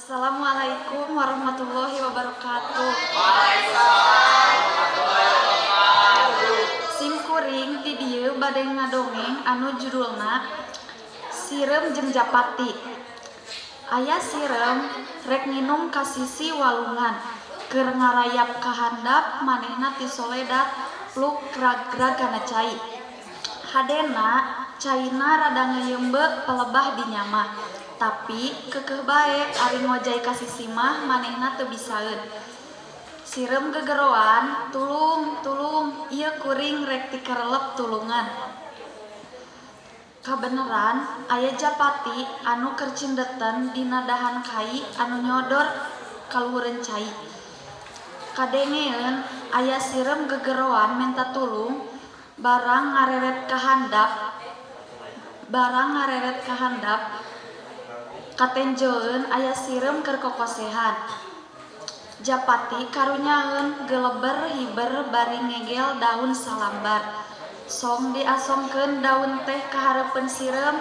Assalamualaikum warahmatullahi wabarakatuh. Sim kuring di dieu bade ngadongeng anu judulna Sirem jeung Japati. Aya sirem rek nginum ka sisi walungan, keur ngarayap ka handap manehna ti soledat pluk grag-grag kana cai. Hadena caina rada ngeuyeumbe pelebah di nyama. Tapi keukeuh bae ari ngojay ka sisi mah manehna teu bisaeun. Sirem gegeroan, tulung, ieu kuring rek tikarelep tulungan. Kabeneran aya Japati anu keur cindeten dina dahan kai anu nyodor kaluhureun cai. Kadengeun aya sirem gegeroan menta tulung barang ngareret ka handap. Katenjoeun aya sirem keur kokosehan. Japati karunyaeun geleber hiber bari ngegel daun salambar. Song diasongkeun daun teh ka hareupeun sirem.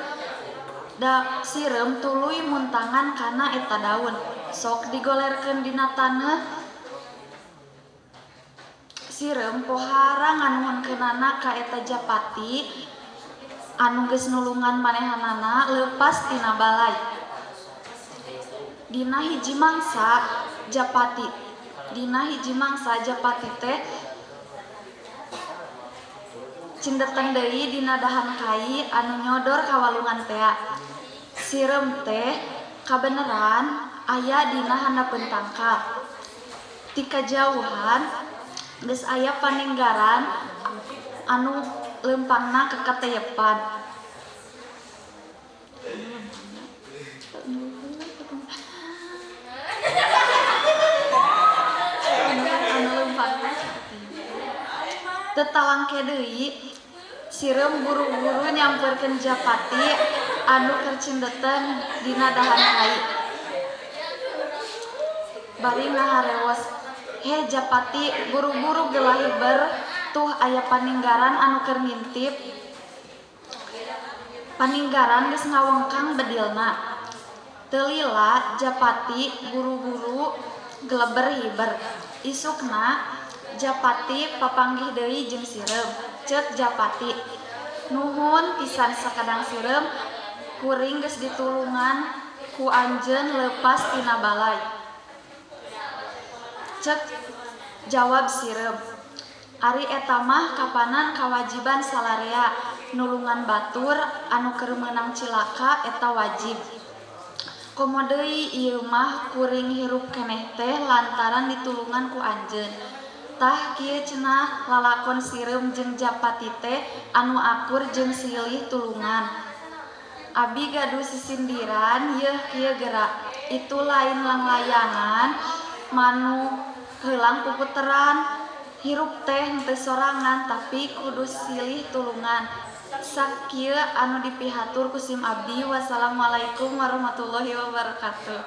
Sirem tuluy muntangan kana eta daun. Sok digolerkeun dina taneuh. Sirem pohara nganuhunkeunana ka eta Japati anu geus nulungan manehanana leupas tina balai. Dina hiji mangsa Japati teh cindeten deui dina dahan kai anu nyodor ka walungan tea. Sirem teh kabeneran aya dina handapeun tangkal. Ti kajauhan geus aya paninggaran anu leumpangna kekateyepan. Tetalangke deui sirem buru-buru nyamperkeun Japati anu keur cindeten dina dahan kai. Bari ngaharewos, "He Japati, buru-buru geula hiber, tuh aya paninggaran anu keur ngintip." Paninggaran geus ngawengkang bedilna. Teu lila Japati buru-buru geleber hiber. Isukna Japati papanggih deui jeung sirem. Ceuk Japati, "Nuhun pisan sakadang sirem, kuring geus ditulungan ku anjeun leupas tina balai." Ceuk jawab sirem, "Ari eta mah kapanan kawajiban salarea, nulungan batur anu keur meunang cilaka eta wajib. Komo deui ieu mah kuring hirup keneh teh lantaran ditulungan ku anjeun." Tah kieu cenah lalakon sirem jeung Japati teh anu akur jeung silih tulungan. Abi gaduh sisindiran yeuh kieu geura. Itu lain langlayangan manu heulang puputeran. Hirup teh henteu sorangan tapi kudu silih tulungan. Sakieu anu dipihatur ku sim abdi. Wassalamualaikum warahmatullahi wabarakatuh.